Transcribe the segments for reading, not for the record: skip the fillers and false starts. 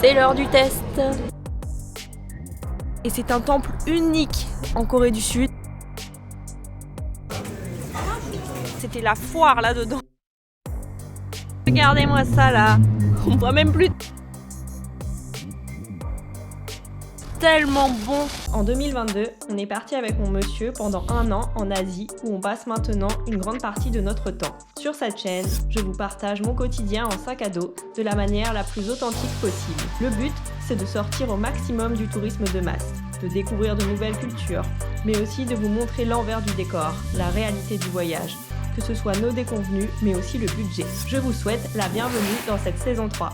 C'est l'heure du test. Et c'est un temple unique en Corée du Sud. C'était la foire là-dedans. Regardez-moi ça là. On voit même plus. Tellement bon. En 2022, on est parti avec mon monsieur pendant 1 an en Asie où on passe maintenant une grande partie de notre temps. Sur cette chaîne, je vous partage mon quotidien en sac à dos de la manière la plus authentique possible. Le but, c'est de sortir au maximum du tourisme de masse, de découvrir de nouvelles cultures, mais aussi de vous montrer l'envers du décor, la réalité du voyage, que ce soit nos déconvenus, mais aussi le budget. Je vous souhaite la bienvenue dans cette saison 3.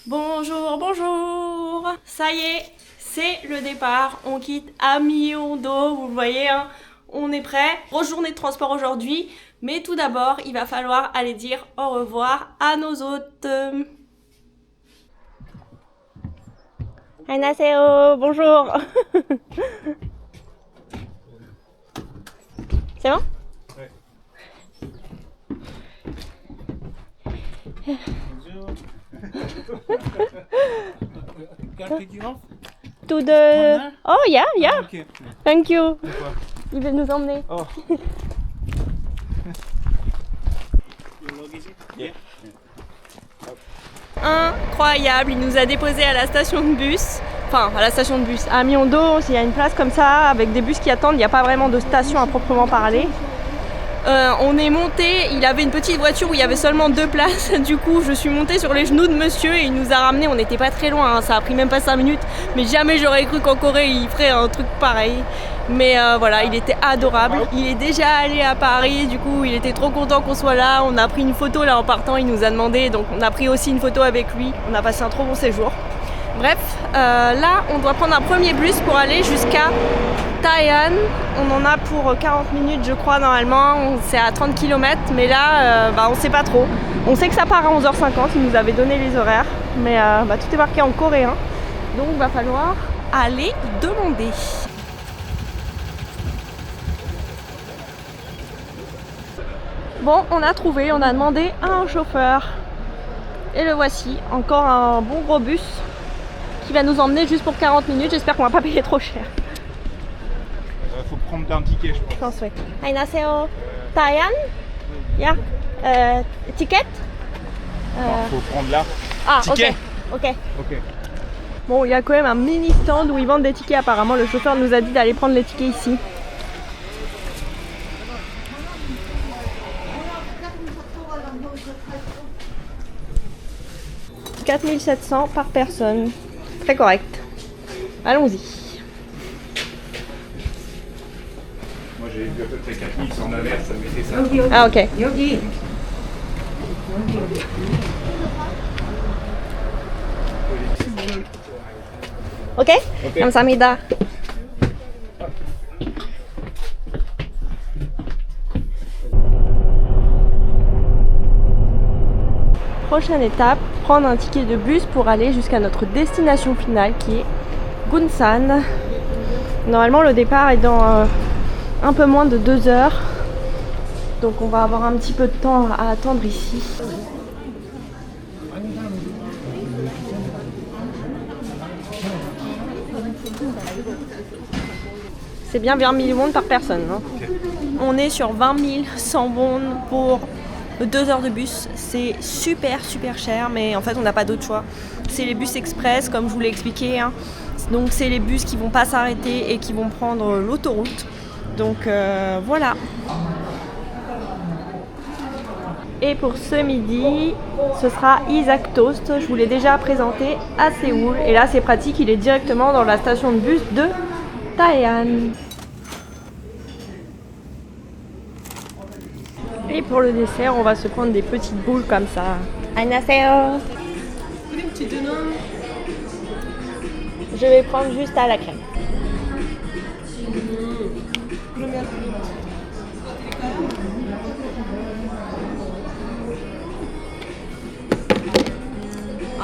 Bonjour, bonjour. Ça y est, c'est le départ. On quitte Amiondo, vous le voyez, hein. On est prêt. Grosse journée de transport aujourd'hui. Mais tout d'abord, il va falloir aller dire au revoir à nos hôtes. Annyeonghaseyo, bonjour. C'est bon? Ouais. Can I pick you off? To the... Oh yeah, yeah. Okay. Thank you. Pourquoi? Il veut nous emmener. Oh. Your luggage? Yeah. Incroyable, il nous a déposés à la station de bus. Enfin, à la station de bus. À Myeongdo, il y a une place comme ça, avec des bus qui attendent. Il n'y a pas vraiment de station à proprement parler. On est monté, il avait une petite voiture où il y avait seulement 2 places. Du coup, je suis montée sur les genoux de monsieur et il nous a ramenés. On n'était pas très loin, hein. Ça a pris même pas 5 minutes. Mais jamais j'aurais cru qu'en Corée, il ferait un truc pareil. Mais voilà, il était adorable. Il est déjà allé à Paris, du coup, il était trop content qu'on soit là. On a pris une photo là en partant, il nous a demandé. Donc, on a pris aussi une photo avec lui. On a passé un trop bon séjour. Bref, là, on doit prendre un premier bus pour aller jusqu'à Taean. On en a pour 40 minutes, je crois, normalement. C'est à 30 km, mais là, on sait pas trop. On sait que ça part à 11h50, ils nous avaient donné les horaires, mais tout est marqué en coréen. Donc, il va falloir aller demander. Bon, on a trouvé, on a demandé à un chauffeur. Et le voici, encore un bon gros bus qui va nous emmener juste pour 40 minutes. J'espère qu'on va pas payer trop cher. Faut prendre un ticket, je pense. Je pense, oui. Annyeonghaseyo. Taean? Yeah. Ticket? Faut prendre là. Ah, ticket. ok. Ok. Bon, il y a quand même un mini stand où ils vendent des tickets apparemment. Le chauffeur nous a dit d'aller prendre les tickets ici. « 4700 par personne. Très correct. Allons-y. » Moi j'ai vu à peu près 4000 sans inverse, ça mettait ça. Ah, ok. Ok? 감사합니다. Prochaine étape, prendre un ticket de bus pour aller jusqu'à notre destination finale qui est Gunsan. Normalement le départ est dans un peu moins de 2 heures. Donc on va avoir un petit peu de temps à attendre ici. C'est bien 20 000 won par personne. Hein. On est sur 20 100 won pour 2 heures de bus. C'est super cher, mais en fait on n'a pas d'autre choix. C'est les bus express comme je vous l'ai expliqué. Hein. Donc c'est les bus qui vont pas s'arrêter et qui vont prendre l'autoroute. Donc voilà. Et pour ce midi, ce sera Isaac Toast. Je vous l'ai déjà présenté à Séoul. Et là c'est pratique, il est directement dans la station de bus de Taean. Et pour le dessert, on va se prendre des petites boules comme ça. Annyeonghaseyo. Je vais prendre juste à la crème.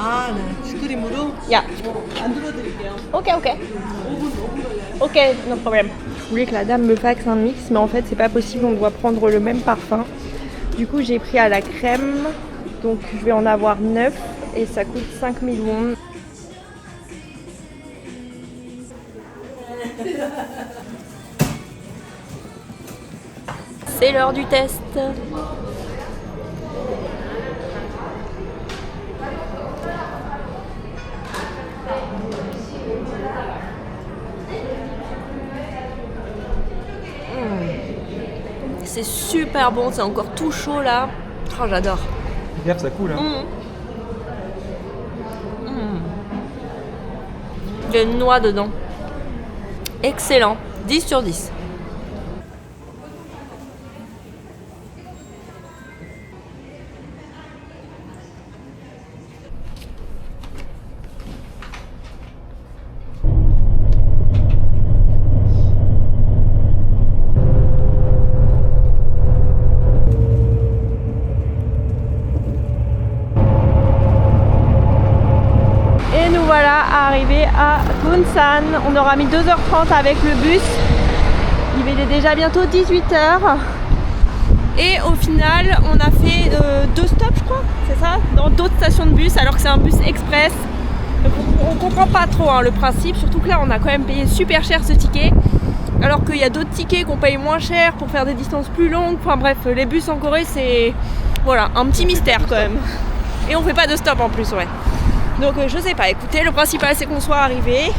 아, 네. 슈크림으로 Yeah. 만들어드릴게요. Ok. Ok, no problème. Je voulais que la dame me fasse un mix, mais en fait c'est pas possible, on doit prendre le même parfum. Du coup j'ai pris à la crème Donc je vais en avoir 9 et ça coûte 5000 won. C'est l'heure du test. C'est super bon, c'est encore tout chaud là. Oh, j'adore. Gaffe, ça coule. Hein. Il y a une noix dedans. Excellent. 10 sur 10. Voilà, arrivé à Gunsan. On aura mis 2h30 avec le bus. Il est déjà bientôt 18h. Et au final, on a fait 2 stops, je crois, c'est ça, dans d'autres stations de bus, alors que c'est un bus express. Donc on comprend pas trop le principe, surtout que là, on a quand même payé super cher ce ticket. Alors qu'il y a d'autres tickets qu'on paye moins cher pour faire des distances plus longues. Enfin bref, les bus en Corée, c'est voilà, un petit mystère quand même. Et on fait pas de stop en plus, ouais. Donc je sais pas, écoutez, le principal c'est qu'on soit arrivé.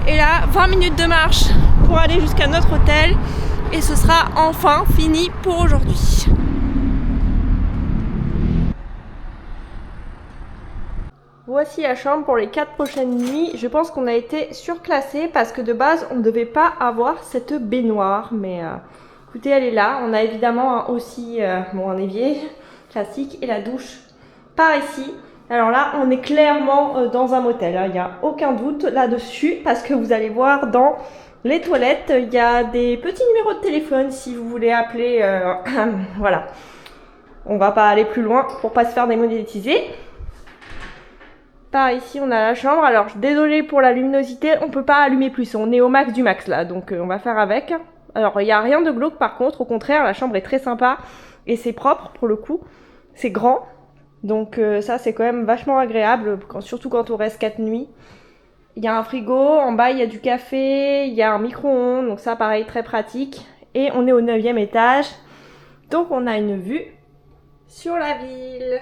Et là, 20 minutes de marche pour aller jusqu'à notre hôtel. Et ce sera enfin fini pour aujourd'hui. Voici la chambre pour les 4 prochaines nuits. Je pense qu'on a été surclassé parce que de base on ne devait pas avoir cette baignoire. Mais écoutez, elle est là. On a évidemment aussi un évier classique et la douche par ici. Alors là, on est clairement dans un motel, il n'y a aucun doute là-dessus, parce que vous allez voir dans les toilettes, il y a des petits numéros de téléphone si vous voulez appeler, voilà. On va pas aller plus loin pour pas se faire démonétiser. Par ici, on a la chambre. Alors, désolé pour la luminosité, on peut pas allumer plus, on est au max du max là, donc on va faire avec. Alors, il n'y a rien de glauque par contre, au contraire, la chambre est très sympa et c'est propre pour le coup, c'est grand. Donc ça c'est quand même vachement agréable, surtout quand on reste 4 nuits. Il y a un frigo, en bas il y a du café, il y a un micro-ondes, donc ça pareil très pratique. Et on est au 9e étage, donc on a une vue sur la ville.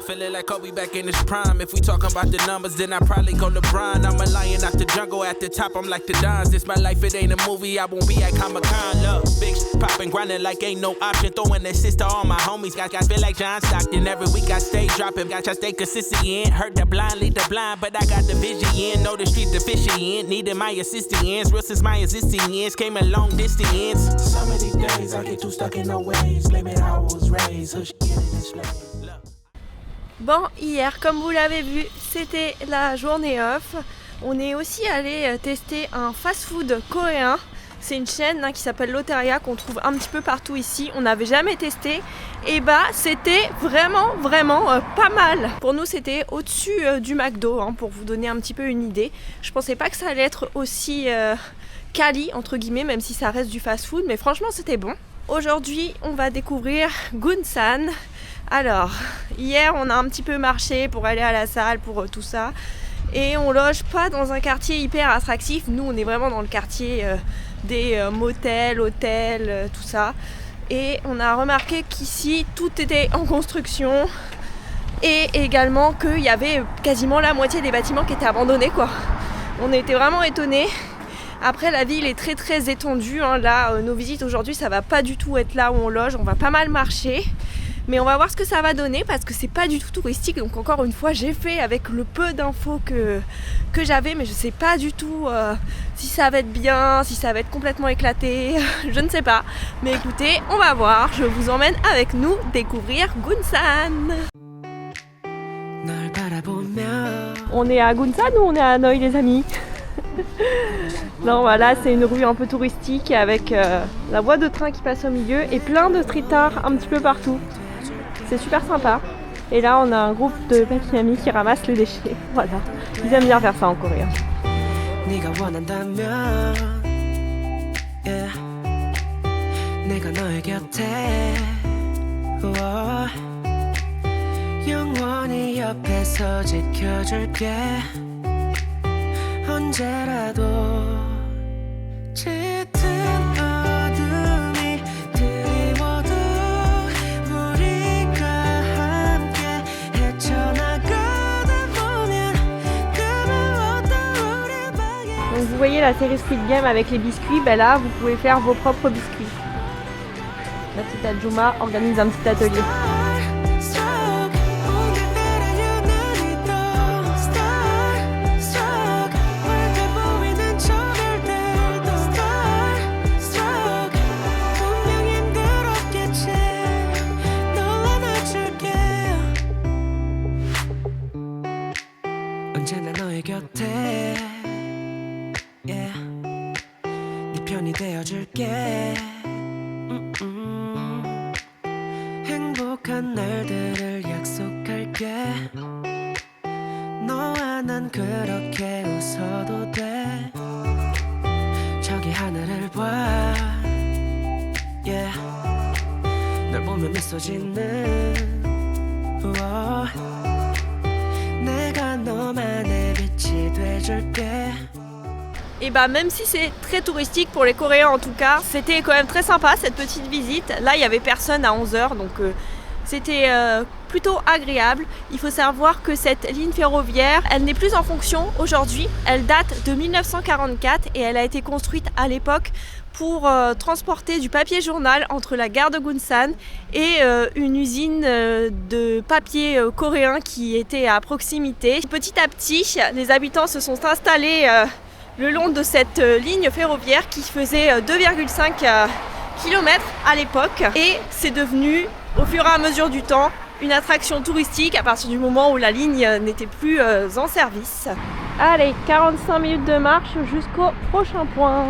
Feeling like Kobe back in his prime. If we talking about the numbers, then I probably go LeBron. I'm a lion out the jungle, at the top I'm like the Dons. This my life, it ain't a movie, I won't be at Comic-Con. Look, big poppin', grindin' like ain't no option. Throwing assist to all my homies, got feel like John Stockton. Every week I stay dropping, got y'all stay consistent in. Hurt the blind, lead the blind, but I got the vision in. Know the street deficient, needed my assistance. Real since my existence, came a long distance. Some of these days I get too stuck in no ways. Blame it how I was raised, hush, get it this way. Bon, hier, comme vous l'avez vu, c'était la journée off. On est aussi allé tester un fast-food coréen. C'est une chaîne qui s'appelle Loteria, qu'on trouve un petit peu partout ici. On n'avait jamais testé. Et c'était vraiment pas mal. Pour nous, c'était au-dessus du McDo, pour vous donner un petit peu une idée. Je pensais pas que ça allait être aussi quali, entre guillemets, même si ça reste du fast-food. Mais franchement, c'était bon. Aujourd'hui, on va découvrir Gunsan. Alors, hier on a un petit peu marché pour aller à la salle, pour tout ça. Et on loge pas dans un quartier hyper attractif. Nous on est vraiment dans le quartier des motels, hôtels, tout ça. Et on a remarqué qu'ici tout était en construction. Et également qu'il y avait quasiment la moitié des bâtiments qui étaient abandonnés quoi. On était vraiment étonnés. Après la ville est très étendue. Là nos visites aujourd'hui ça va pas du tout être là où on loge. On va pas mal marcher. Mais on va voir ce que ça va donner parce que c'est pas du tout touristique. Donc encore une fois, j'ai fait avec le peu d'infos que j'avais, mais je sais pas du tout si ça va être bien, si ça va être complètement éclaté, je ne sais pas. Mais écoutez, on va voir. Je vous emmène avec nous découvrir Gunsan. On est à Gunsan ou on est à Hanoi les amis? Non, voilà, c'est une rue un peu touristique avec la voie de train qui passe au milieu et plein de street art un petit peu partout. C'est super sympa. Et là, on a un groupe de papiers qui ramassent les déchets. Voilà, ils aiment bien faire ça en Corée. 우와, 영원히 옆에서 지켜줄게. 언제라도 짙은 어둠이 드리워도 우리가 함께 헤쳐나가다 보면 그만 우리 방에. Donc vous voyez la série Squid Game avec les biscuits, ben là vous pouvez faire vos propres biscuits. La petite Adjouma organise un petit atelier. 언제나 너의 곁에 yeah. 네 편이 되어줄게. 행복한 날들을 약속할게. 너와 난 그렇게 웃어도 돼. 저기 하늘을 봐 yeah. 널 보면 미소 짓는 우와. 내가 너만의 빛이 돼줄게. Et bah même si c'est très touristique pour les Coréens en tout cas, c'était quand même très sympa cette petite visite. Là il n'y avait personne à 11h donc c'était plutôt agréable. Il faut savoir que cette ligne ferroviaire, elle n'est plus en fonction aujourd'hui. Elle date de 1944 et elle a été construite à l'époque pour transporter du papier journal entre la gare de Gunsan et une usine de papier coréen qui était à proximité. Petit à petit, les habitants se sont installés le long de cette ligne ferroviaire qui faisait 2,5 km à l'époque et c'est devenu au fur et à mesure du temps une attraction touristique à partir du moment où la ligne n'était plus en service. Allez, 45 minutes de marche jusqu'au prochain point.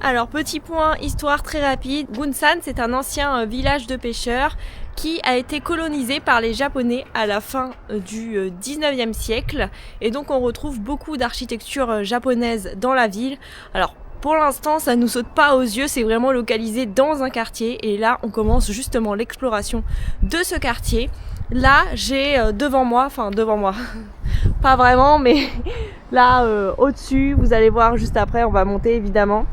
Alors petit point histoire très rapide, Gunsan c'est un ancien village de pêcheurs qui a été colonisé par les Japonais à la fin du 19e siècle et donc on retrouve beaucoup d'architecture japonaise dans la ville. Alors pour l'instant ça nous saute pas aux yeux, c'est vraiment localisé dans un quartier et là on commence justement l'exploration de ce quartier. Là j'ai devant moi, pas vraiment mais là au-dessus, vous allez voir juste après, on va monter évidemment.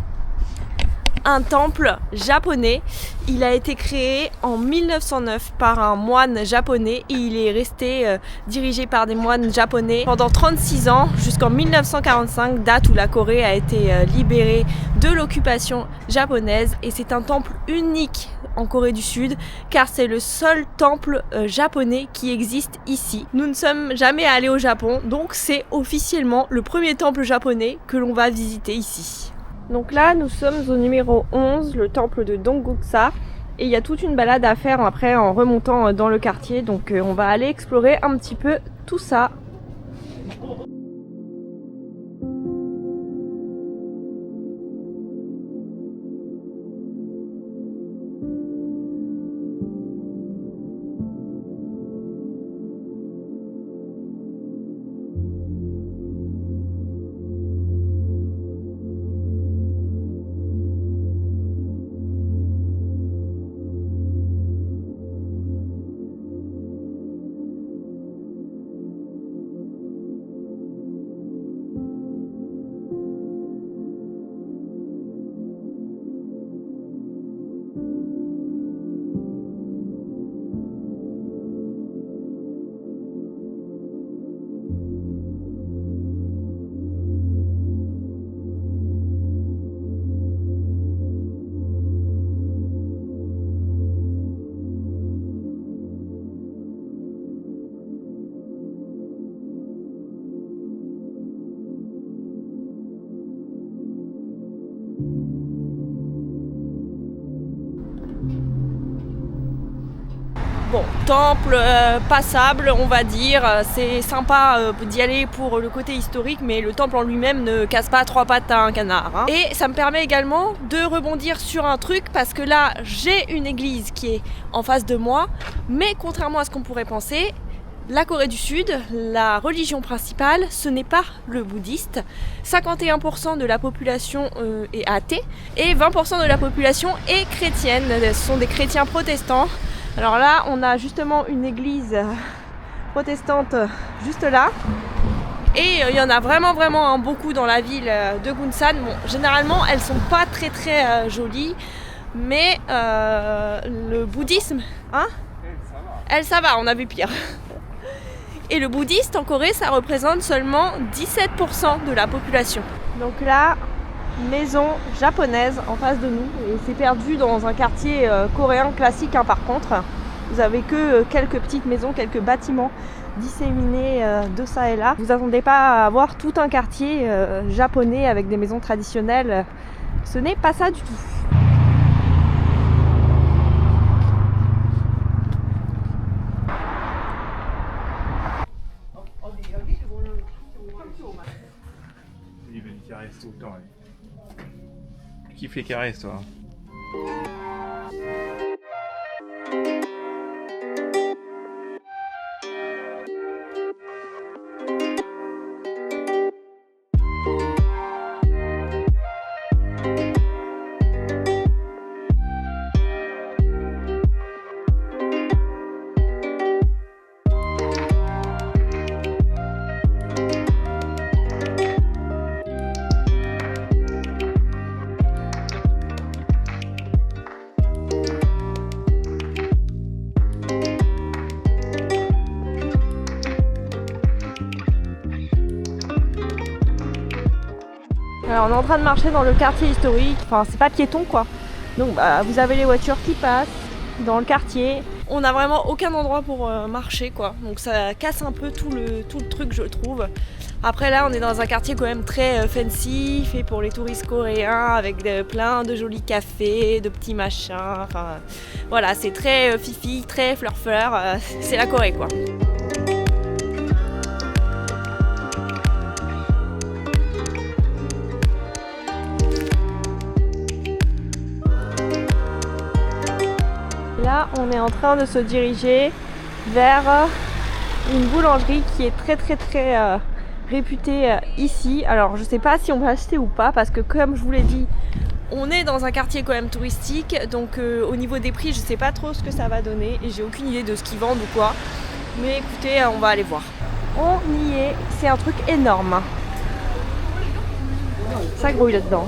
Un temple japonais. Il a été créé en 1909 par un moine japonais et il est resté dirigé par des moines japonais pendant 36 ans jusqu'en 1945, date où la Corée a été libérée de l'occupation japonaise et c'est un temple unique en Corée du Sud car c'est le seul temple japonais qui existe ici. Nous ne sommes jamais allés au Japon donc c'est officiellement le premier temple japonais que l'on va visiter ici. Donc là, nous sommes au numéro 11, le temple de Dongguksa. Et il y a toute une balade à faire après en remontant dans le quartier. Donc on va aller explorer un petit peu tout ça. Bon, temple passable, on va dire. C'est sympa d'y aller pour le côté historique, mais le temple en lui-même ne casse pas trois pattes à un canard. Hein. Et ça me permet également de rebondir sur un truc, parce que là, j'ai une église qui est en face de moi, mais contrairement à ce qu'on pourrait penser, la Corée du Sud, la religion principale, ce n'est pas le bouddhiste. 51% de la population est athée et 20% de la population est chrétienne. Ce sont des chrétiens protestants. Alors là, on a justement une église protestante juste là. Et il y en a vraiment beaucoup dans la ville de Gunsan. Bon, généralement, elles sont pas très jolies, mais le bouddhisme, hein, elles, ça va, on a vu pire. Et le bouddhiste en Corée, ça représente seulement 17% de la population. Donc là, maison japonaise en face de nous. Et c'est perdu dans un quartier coréen classique, hein, par contre. Vous avez que quelques petites maisons, quelques bâtiments disséminés de ça et là. Vous n'attendez pas à avoir tout un quartier japonais avec des maisons traditionnelles. Ce n'est pas ça du tout. Il veut des caresses tout le temps. Tu kiffes les caresses, toi. Alors on est en train de marcher dans le quartier historique, enfin c'est pas piéton quoi. Donc vous avez les voitures qui passent dans le quartier. On n'a vraiment aucun endroit pour marcher quoi. Donc ça casse un peu tout le truc je trouve. Après là on est dans un quartier quand même très fancy, fait pour les touristes coréens avec plein de jolis cafés, de petits machins. Enfin voilà, c'est très fifi, très fleur, c'est la Corée quoi. Là, on est en train de se diriger vers une boulangerie qui est très réputée ici. Alors, je sais pas si on va acheter ou pas parce que comme je vous l'ai dit, on est dans un quartier quand même touristique. Donc, au niveau des prix, je sais pas trop ce que ça va donner et j'ai aucune idée de ce qu'ils vendent ou quoi. Mais écoutez, on va aller voir. On y est. C'est un truc énorme. Ça grouille là-dedans.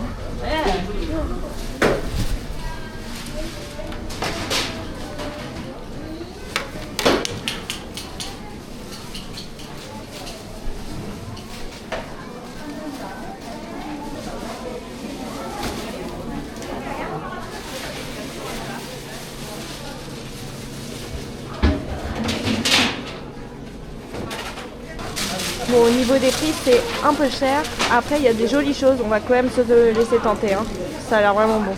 Bon, au niveau des prix, c'est un peu cher. Après, il y a des jolies choses. On va quand même se laisser tenter. Hein. Ça a l'air vraiment bon.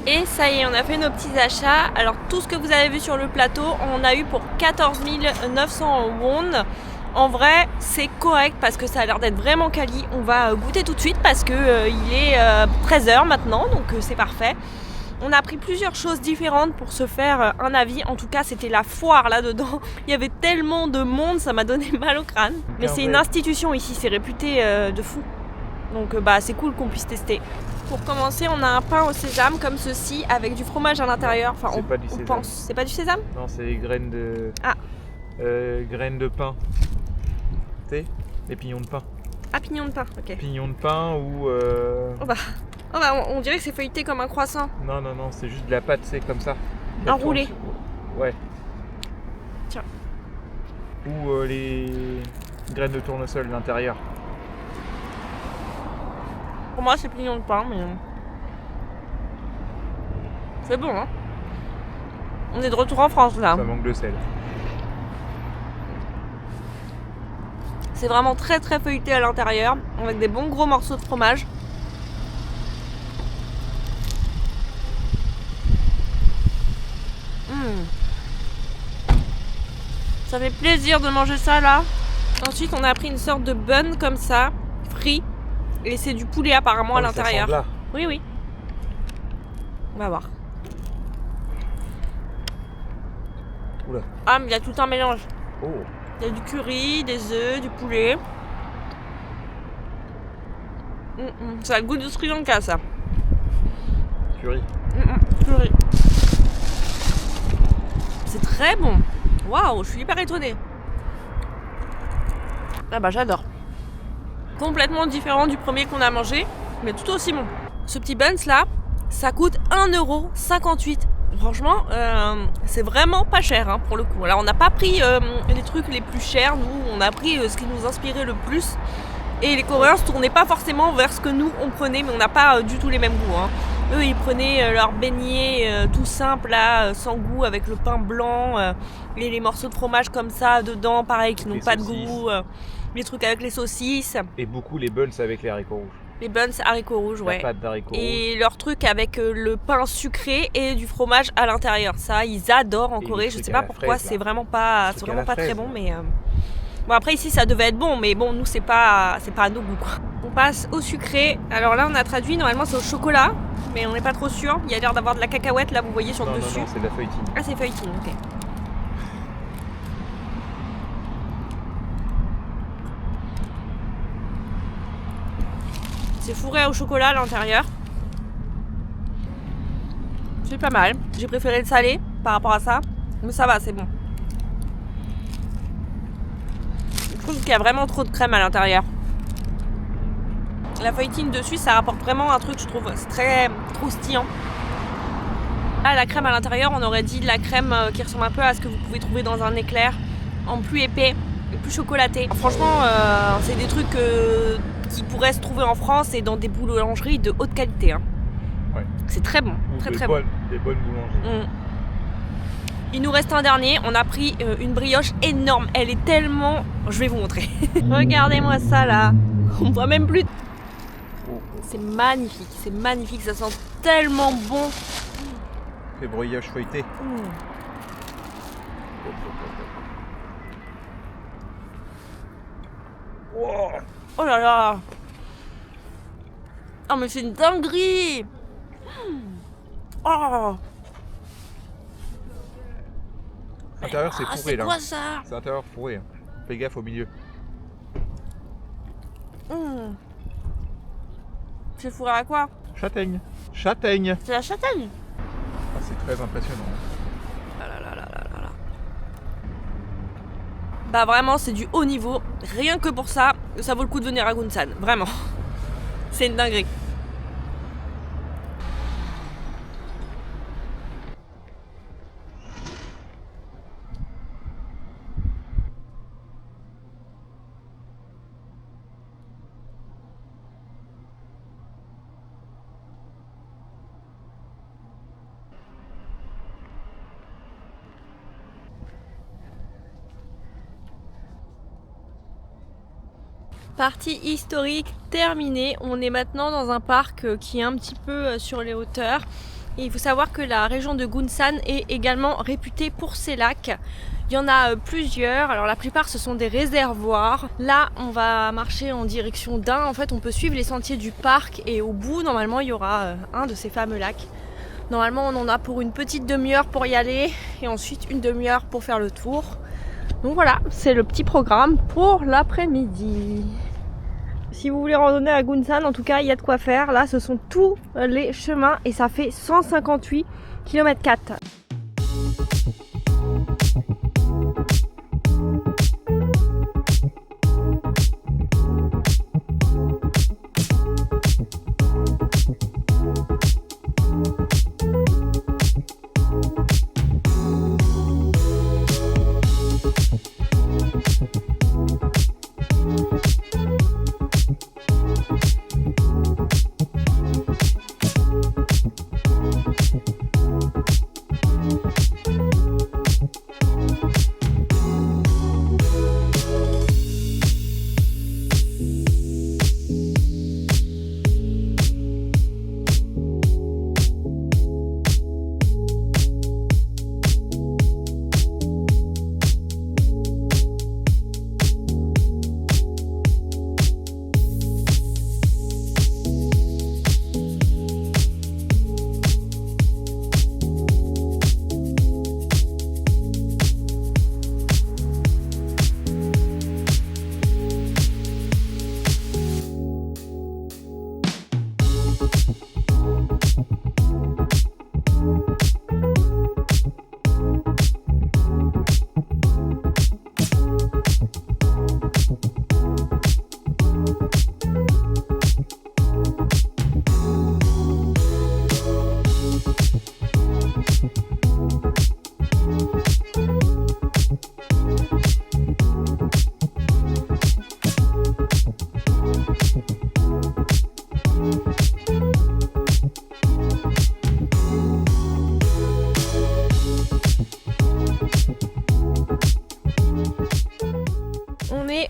Et ça y est, on a fait nos petits achats. Alors, tout ce que vous avez vu sur le plateau, on a eu pour 14 900 won. En vrai, c'est correct parce que ça a l'air d'être vraiment quali. On va goûter tout de suite parce que il est 13h maintenant, donc c'est parfait. On a pris plusieurs choses différentes pour se faire un avis. En tout cas, c'était la foire là-dedans. Il y avait tellement de monde, ça m'a donné mal au crâne. Mais c'est une institution ici, c'est réputé de fou. Donc c'est cool qu'on puisse tester. Pour commencer, on a un pain au sésame comme ceci avec du fromage à l'intérieur. Enfin, on pense. C'est pas du sésame ? Non, c'est les graines de... Ah. Graines de pain. Tu sais, les pignons de pain. Ah, pignons de pain, ok. Pignons de pain ou... on dirait que c'est feuilleté comme un croissant. Non, c'est juste de la pâte, c'est comme ça. Enroulé. Ouais. Tiens. Ou les graines de tournesol à l'intérieur. Pour moi, c'est pignons de pain, mais... c'est bon, hein. On est de retour en France, là. Ça manque de sel. C'est vraiment très feuilleté à l'intérieur, avec des bons gros morceaux de fromage. Ça fait plaisir de manger ça là. Ensuite, on a pris une sorte de bun comme ça, frit. Et c'est du poulet apparemment à l'intérieur. Oui, oui. On va voir. Oula. Ah, mais il y a tout un mélange. Oh. Il y a du curry, des œufs, du poulet. Ça a le goût de Sri Lanka, ça. Curry. Curry. C'est très bon. Waouh, je suis hyper étonnée. Ah bah j'adore. Complètement différent du premier qu'on a mangé, mais tout aussi bon. Ce petit buns là, ça coûte 1,58€. Franchement, c'est vraiment pas cher hein, pour le coup. Alors on n'a pas pris les trucs les plus chers, nous on a pris ce qui nous inspirait le plus. Et les Coréens se tournaient pas forcément vers ce que nous on prenait, mais on n'a pas du tout les mêmes goûts. Hein. Eux ils prenaient leur beignet tout simple là, sans goût, avec le pain blanc, les morceaux de fromage comme ça dedans, pareil, qui n'ont pas de goût. Les trucs avec les saucisses. Et beaucoup les buns avec les haricots rouges. Les buns haricots rouges, ouais. La pâte d'haricots et leur truc avec le pain sucré et du fromage à l'intérieur. Ça, ils adorent en Corée. Je sais pas pourquoi, c'est vraiment pas très bon, mais bon après ici ça devait être bon, mais bon nous c'est pas à nos goûts quoi. On passe au sucré. Alors là on a traduit, normalement c'est au chocolat, mais on n'est pas trop sûr. Il y a l'air d'avoir de la cacahuète là, vous voyez sur le dessus. Non, c'est de la feuilletine. Ah c'est feuilletine, ok. C'est fourré au chocolat à l'intérieur. C'est pas mal. J'ai préféré le salé par rapport à ça. Mais ça va, c'est bon. Je trouve qu'il y a vraiment trop de crème à l'intérieur. La feuilletine dessus, ça rapporte vraiment un truc, je trouve. C'est très croustillant. Ah, la crème à l'intérieur, on aurait dit de la crème qui ressemble un peu à ce que vous pouvez trouver dans un éclair. En plus épais et plus chocolaté. Franchement, c'est des trucs qui pourraient se trouver en France et dans des boulangeries de haute qualité. Hein. Ouais. C'est très bon, très bon. Des bonnes boulangeries. Il nous reste un dernier. On a pris une brioche énorme. Elle est tellement... Je vais vous montrer. Regardez-moi ça là. On voit même plus. C'est magnifique. Ça sent tellement bon. Les brioches feuilletées. Wow. Oh là là. Oh mais c'est une dinguerie. Oh. L'intérieur c'est fourré là. C'est quoi ça? C'est l'intérieur fourré. Hein. Fais gaffe au milieu. C'est fourré à quoi? Châtaigne. C'est la châtaigne. Ah, c'est très impressionnant. Bah vraiment c'est du haut niveau. Rien que pour ça, ça vaut le coup de venir à Gunsan. Vraiment. C'est une dinguerie. Partie historique terminée. On est maintenant dans un parc qui est un petit peu sur les hauteurs. Et il faut savoir que la région de Gunsan est également réputée pour ses lacs. Il y en a plusieurs. Alors la plupart ce sont des réservoirs. Là on va marcher en direction d'un. En fait on peut suivre les sentiers du parc et au bout normalement il y aura un de ces fameux lacs. Normalement on en a pour une petite demi-heure pour y aller et ensuite une demi-heure pour faire le tour. Donc voilà, c'est le petit programme pour l'après-midi. Si vous voulez randonner à Gunsan, en tout cas, il y a de quoi faire. Là, ce sont tous les chemins et ça fait 158 km/4.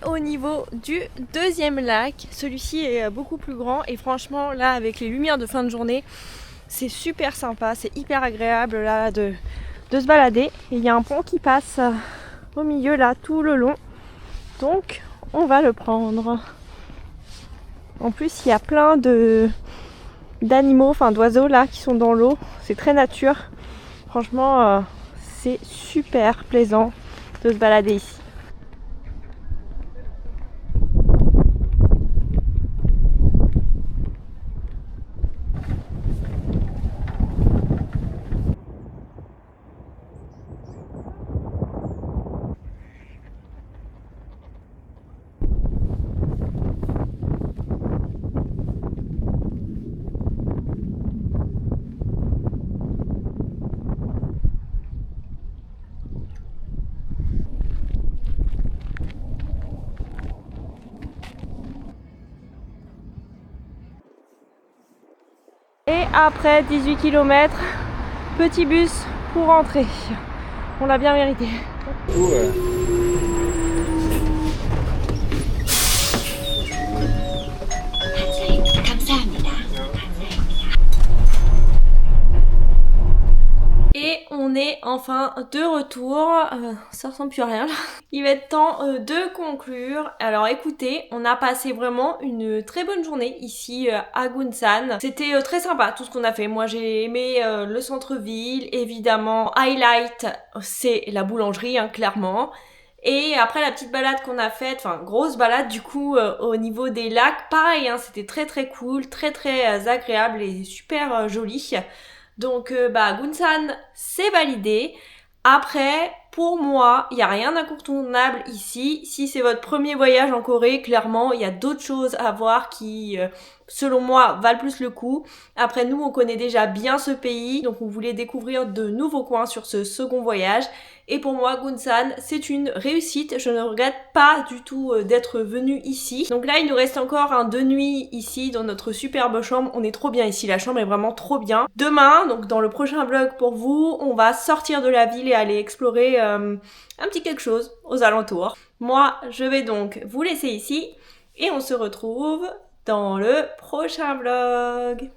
Au niveau du deuxième lac, celui-ci est beaucoup plus grand et franchement là avec les lumières de fin de journée c'est super sympa, c'est hyper agréable là de se balader. Et il y a un pont qui passe au milieu là tout le long, donc on va le prendre. En plus il y a plein d'animaux, enfin d'oiseaux là qui sont dans l'eau, c'est très nature. Franchement c'est super plaisant de se balader ici. Et après 18 km, petit bus pour rentrer. On l'a bien mérité. Et on est enfin de retour, ça ressemble plus à rien là. Il va être temps de conclure. Alors écoutez, on a passé vraiment une très bonne journée ici à Gunsan. C'était très sympa tout ce qu'on a fait. Moi j'ai aimé le centre-ville, évidemment. Highlight, c'est la boulangerie, hein, clairement. Et après la petite balade qu'on a faite, enfin grosse balade du coup au niveau des lacs, pareil, hein, c'était très très cool, très très agréable et super joli. Donc Gunsan c'est validé. Après, pour moi, il n'y a rien d'incontournable ici. Si c'est votre premier voyage en Corée, clairement, il y a d'autres choses à voir qui, selon moi, valent plus le coup. Après, nous, on connaît déjà bien ce pays, donc on voulait découvrir de nouveaux coins sur ce second voyage. Et pour moi, Gunsan, c'est une réussite. Je ne regrette pas du tout d'être venue ici. Donc là, il nous reste encore un 2 nuits ici dans notre superbe chambre. On est trop bien ici, la chambre est vraiment trop bien. Demain, donc dans le prochain vlog pour vous, on va sortir de la ville et aller explorer un petit quelque chose aux alentours. Moi, je vais donc vous laisser ici et on se retrouve dans le prochain vlog.